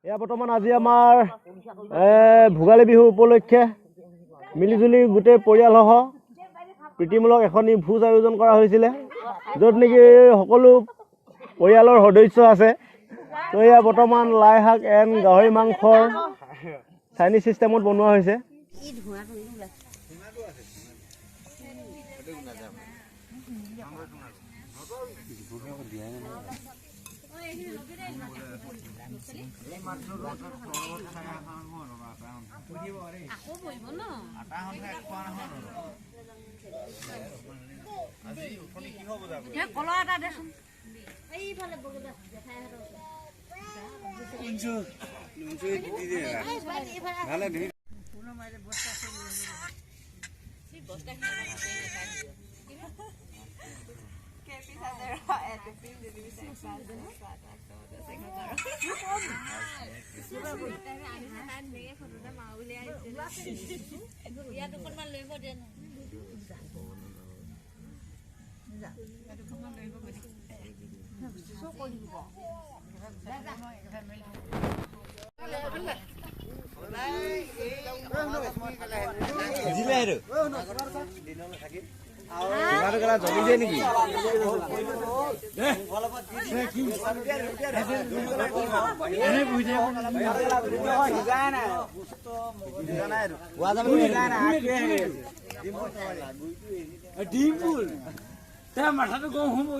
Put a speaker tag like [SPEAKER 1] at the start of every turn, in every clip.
[SPEAKER 1] এয়া বৰ্তমান আজি আমাৰ ভোগালী বিহু উপলক্ষে মিলিজুলি গোটেই পৰিয়ালসহ প্ৰীতিমূলক এখনি ভোজ আয়োজন কৰা হৈছিলে, য'ত নেকি সকলো পৰিয়ালৰ সদস্য আছে। তো এয়া বৰ্তমান লাই শাক এণ্ড গাহৰি মাংসৰ চাইনিজ চিষ্টেমত বনোৱা হৈছে।
[SPEAKER 2] মাথাটো গম হব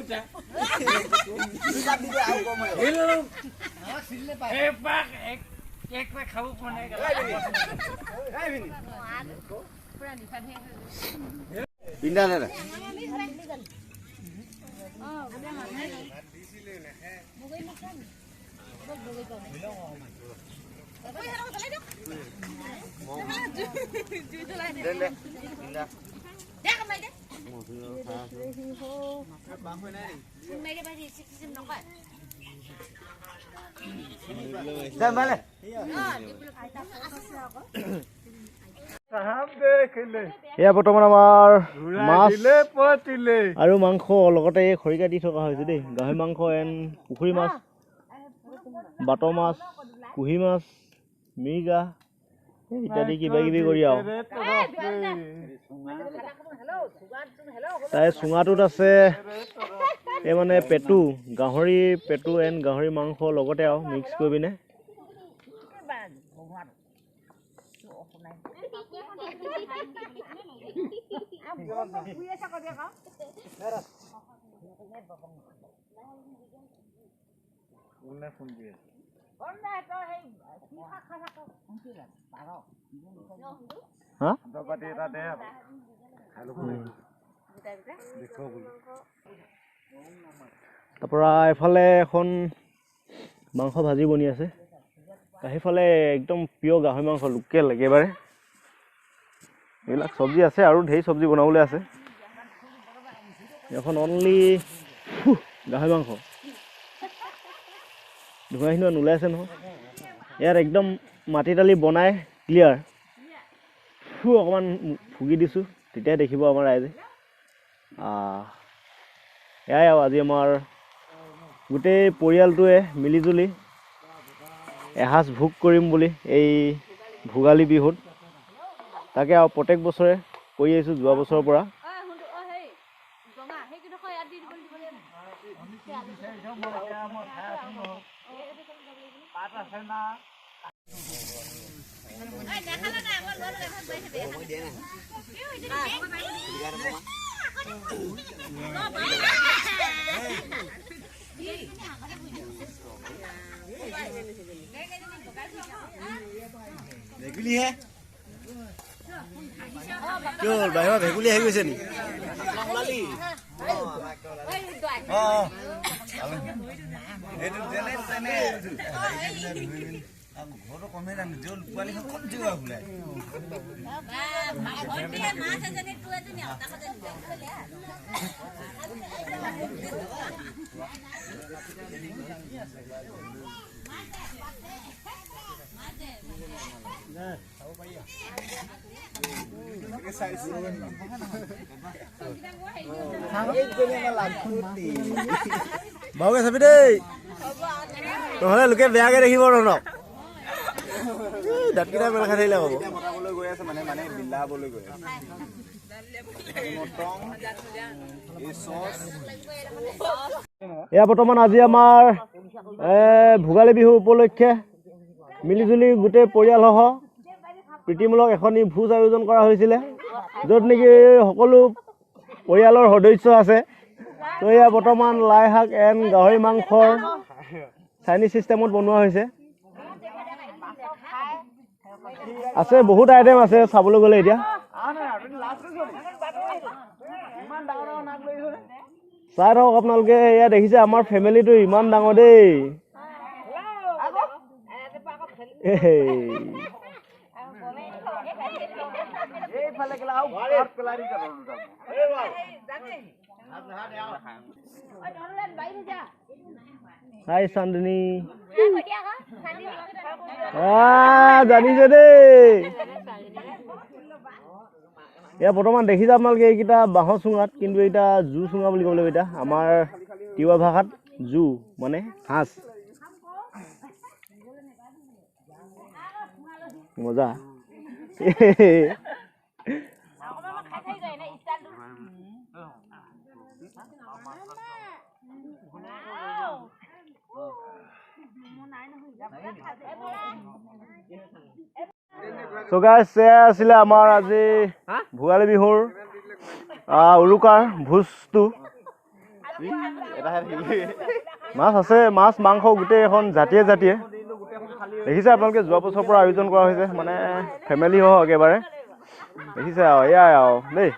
[SPEAKER 2] খাব
[SPEAKER 1] পিন্ধা দাদা এয়া বৰ্তমান আমাৰ মাছ আৰু মাংস লগতে খৰিকা দি থকা হৈছে দেই। গাহৰি মাংস এণ্ড পুখুৰী মাছ, বাত মাছ, কুহি মাছ, মিৰিকা ইত্যাদি কিবা কিবি কৰি আৰু তাই চুঙাটোত আছে এই মানে পেটু, গাহৰি পেটু এণ্ড গাহৰি মাংস লগতে আৰু মিক্স কৰি পিনে তাৰপৰা এফালে এখন মাংস ভাজি বনি আছে, সেইফালে একদম পিয়ৰ গাহৰি মাংস লোকেল একেবাৰে। এইবিলাক চব্জি আছে আৰু ঢেৰ চব্জি বনাবলৈ আছে। এখন অনলি গাহৰি মাংস ধুৱাখিনি নোলাই আছে নহয়। ইয়াত একদম মাটি দালি বনাই ক্লিয়াৰ অকণমান ফুগি দিছোঁ, তেতিয়াই দেখিব আমাৰ ৰাইজে। এয়াই আৰু আজি আমাৰ গোটেই পৰিয়ালটোৱে মিলিজুলি এসাঁজ ভোগ কৰিম বুলি এই ভোগালী বিহুত। তাকে আৰু প্ৰত্যেক বছৰে কৰি আহিছোঁ যোৱা বছৰৰ পৰা। বাহিৰত ভেকুলী আহি গৈছে নি? ঘৰটো কমে জানো জল পোৱালিখন কম যোৱা ওলাই ভালকে চাবি দেই, নহ'লে লোকে বেয়াকে দেখিব ন। দাঁতকেইটা মেল খাই থাকিলে হ'ব।
[SPEAKER 2] মতাবলৈ গৈ আছে মানে বিলাবলৈ গৈ আছে।
[SPEAKER 1] এয়া বৰ্তমান আজি আমাৰ ভোগালী বিহু উপলক্ষে মিলিজুলি গোটেই পৰিয়ালসহ প্ৰীতিমূলক এখনি ভোজ আয়োজন কৰা হৈছিলে, য'ত নেকি সকলো পৰিয়ালৰ সদস্য আছে। তো এয়া বৰ্তমান লাই শাক এণ্ড গাহৰি মাংসৰ চাইনিজ চিষ্টেমত বনোৱা হৈছে। আছে বহুত আইটেম আছে চাবলৈ গ'লে এতিয়া। চাই থাকক আপোনালোকে, এয়া দেখিছে আমাৰ ফেমিলিটো ইমান ডাঙৰ দেই। হাই চান্দনী জানিছে দেই। এয়া বৰ্তমান দেখিছে আপোনালোকে এইকেইটা বাঁহৰ চুঙাত, কিন্তু এতিয়া জু চুঙা বুলি ক'ব লাগিব। এতিয়া আমাৰ তিৱা ভাষাত জু মানে সাঁজ। মজা। So guys, এয়া আছিলে আমাৰ আজি ভোগালী বিহুৰ উৰুকাৰ ভোজটো। মাছ আছে, মাছ মাংস গোটেই এখন জাতিয়ে জাতিয়ে। দেখিছে আপোনালোকে যোৱা বছৰৰ পৰা আয়োজন কৰা হৈছে, মানে ফেমিলি সহ একেবাৰে। দেখিছে আৰু এয়াই আৰু দেই।